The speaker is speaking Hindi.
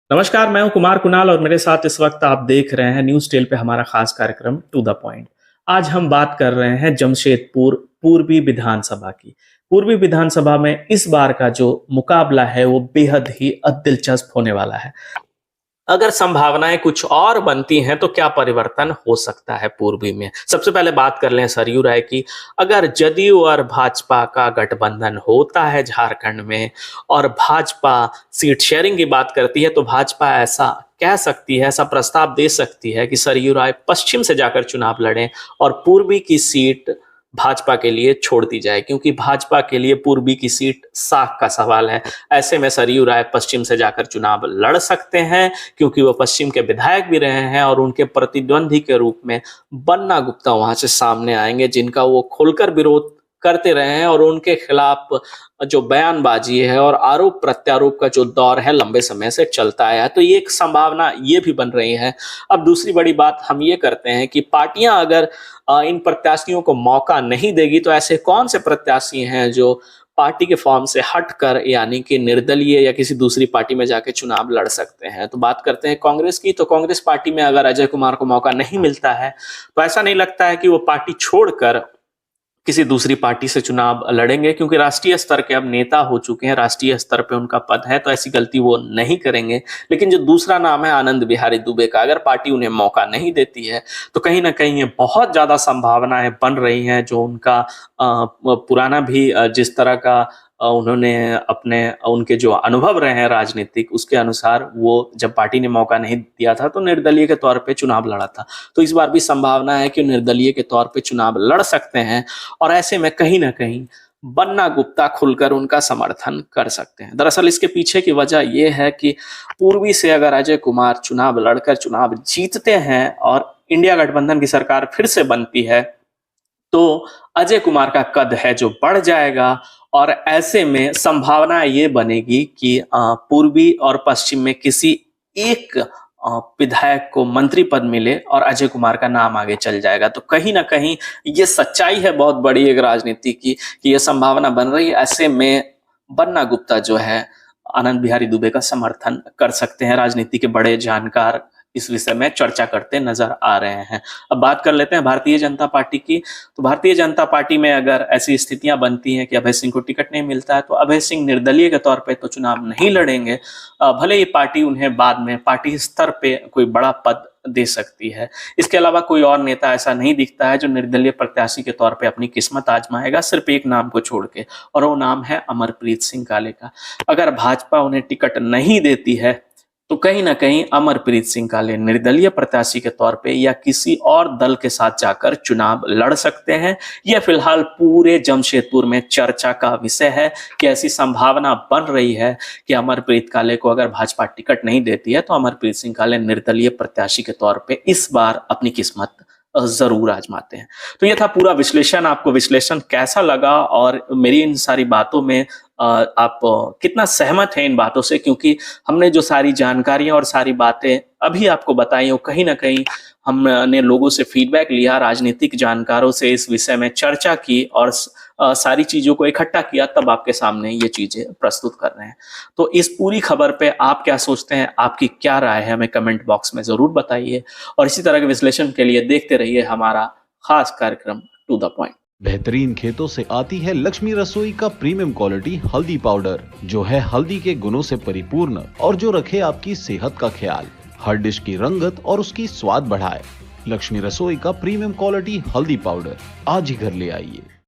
नमस्कार, मैं हूं कुमार कुणाल और मेरे साथ इस वक्त आप देख रहे हैं न्यूज़ टेल पे हमारा खास कार्यक्रम टू द पॉइंट। आज हम बात कर रहे हैं जमशेदपुर पूर्वी विधानसभा की। पूर्वी विधानसभा में इस बार का जो मुकाबला है वो बेहद ही दिलचस्प होने वाला है। अगर संभावनाएं कुछ और बनती हैं तो क्या परिवर्तन हो सकता है पूर्वी में? सबसे पहले बात कर लें सरयू राय की। अगर जदयू और भाजपा का गठबंधन होता है झारखंड में और भाजपा सीट शेयरिंग की बात करती है तो भाजपा ऐसा कह सकती है, ऐसा प्रस्ताव दे सकती है कि सरयू राय पश्चिम से जाकर चुनाव लड़ें और पूर्वी की सीट भाजपा के लिए छोड़ दी जाए, क्योंकि भाजपा के लिए पूर्वी की सीट साख का सवाल है। ऐसे में सरयू राय पश्चिम से जाकर चुनाव लड़ सकते हैं, क्योंकि वो पश्चिम के विधायक भी रहे हैं और उनके प्रतिद्वंदी के रूप में बन्ना गुप्ता वहां से सामने आएंगे, जिनका वो खुलकर विरोध करते रहे हैं और उनके खिलाफ जो बयानबाजी है और आरोप प्रत्यारोप का जो दौर है लंबे समय से चलता आया है, तो ये एक संभावना ये भी बन रही है। अब दूसरी बड़ी बात हम ये करते हैं कि पार्टियां अगर इन प्रत्याशियों को मौका नहीं देगी तो ऐसे कौन से प्रत्याशी हैं जो पार्टी के फॉर्म से हटकर यानी कि निर्दलीय या किसी दूसरी पार्टी में जाके चुनाव लड़ सकते हैं। तो बात करते हैं कांग्रेस की। तो कांग्रेस पार्टी में अगर अजय कुमार को मौका नहीं मिलता है तो ऐसा नहीं लगता है कि वो पार्टी छोड़कर किसी दूसरी पार्टी से चुनाव लड़ेंगे, क्योंकि राष्ट्रीय स्तर के अब नेता हो चुके हैं, राष्ट्रीय स्तर पे उनका पद है, तो ऐसी गलती वो नहीं करेंगे। लेकिन जो दूसरा नाम है आनंद बिहारी दुबे का, अगर पार्टी उन्हें मौका नहीं देती है तो कहीं ना कहीं ये बहुत ज्यादा संभावनाएं बन रही हैं। जो उनका पुराना भी जिस तरह का उन्होंने अपने उनके जो अनुभव रहे हैं राजनीतिक, उसके अनुसार वो जब पार्टी ने मौका नहीं दिया था तो निर्दलीय के तौर पे चुनाव लड़ा था। तो इस बार भी संभावना है कि निर्दलीय के तौर पे चुनाव लड़ सकते हैं और ऐसे में कहीं ना कहीं बन्ना गुप्ता खुलकर उनका समर्थन कर सकते हैं। दरअसल इसके पीछे की वजह यह है कि पूर्वी से अगर अजय कुमार चुनाव लड़कर चुनाव जीतते हैं और इंडिया गठबंधन की सरकार फिर से बनती है तो अजय कुमार का कद है जो बढ़ जाएगा और ऐसे में संभावना ये बनेगी कि पूर्वी और पश्चिम में किसी एक विधायक को मंत्री पद मिले और अजय कुमार का नाम आगे चल जाएगा। तो कहीं ना कहीं ये सच्चाई है बहुत बड़ी एक राजनीति की कि ये संभावना बन रही है। ऐसे में बन्ना गुप्ता जो है आनंद बिहारी दुबे का समर्थन कर सकते हैं। राजनीति के बड़े जानकार इस विषय में चर्चा करते नजर आ रहे हैं। अब बात कर लेते हैं भारतीय जनता पार्टी की। तो भारतीय जनता पार्टी में अगर ऐसी स्थितियां बनती हैं कि अभय सिंह को टिकट नहीं मिलता है तो अभय सिंह निर्दलीय के तौर पे तो चुनाव नहीं लड़ेंगे। भले ही पार्टी उन्हें बाद में पार्टी स्तर पे कोई बड़ा पद दे सकती है। इसके अलावा कोई और नेता ऐसा नहीं दिखता है जो निर्दलीय प्रत्याशी के तौर पे अपनी किस्मत आजमाएगा, सिर्फ एक नाम को छोड़ के, और वो नाम है अमरप्रीत सिंह काले का। अगर भाजपा उन्हें टिकट नहीं देती है तो कहीं ना कहीं अमरप्रीत सिंह काले निर्दलीय प्रत्याशी के तौर पे या किसी और दल के साथ जाकर चुनाव लड़ सकते हैं। यह फिलहाल पूरे जमशेदपुर में चर्चा का विषय है कि ऐसी संभावना बन रही है कि अमरप्रीत काले को अगर भाजपा टिकट नहीं देती है तो अमरप्रीत सिंह काले निर्दलीय प्रत्याशी के तौर पे इस बार अपनी किस्मत जरूर आजमाते हैं। तो यह था पूरा विश्लेषण। आपको विश्लेषण कैसा लगा और मेरी इन सारी बातों में आप कितना सहमत हैं इन बातों से? क्योंकि हमने जो सारी जानकारियां और सारी बातें अभी आपको बताई हो, कहीं ना कहीं हमने लोगों से फीडबैक लिया, राजनीतिक जानकारों से इस विषय में चर्चा की और सारी चीजों को इकट्ठा किया, तब आपके सामने ये चीजें प्रस्तुत कर रहे हैं। तो इस पूरी खबर पे आप क्या सोचते हैं, आपकी क्या राय है, हमें कमेंट बॉक्स में जरूर बताइए और इसी तरह के विश्लेषण के लिए देखते रहिए हमारा खास कार्यक्रम टू द पॉइंट। बेहतरीन खेतों से आती है लक्ष्मी रसोई का प्रीमियम क्वालिटी हल्दी पाउडर, जो है हल्दी के गुणों से परिपूर्ण और जो रखे आपकी सेहत का ख्याल, हर डिश की रंगत और उसकी स्वाद बढ़ाए। लक्ष्मी रसोई का प्रीमियम क्वालिटी हल्दी पाउडर आज ही घर ले आइए।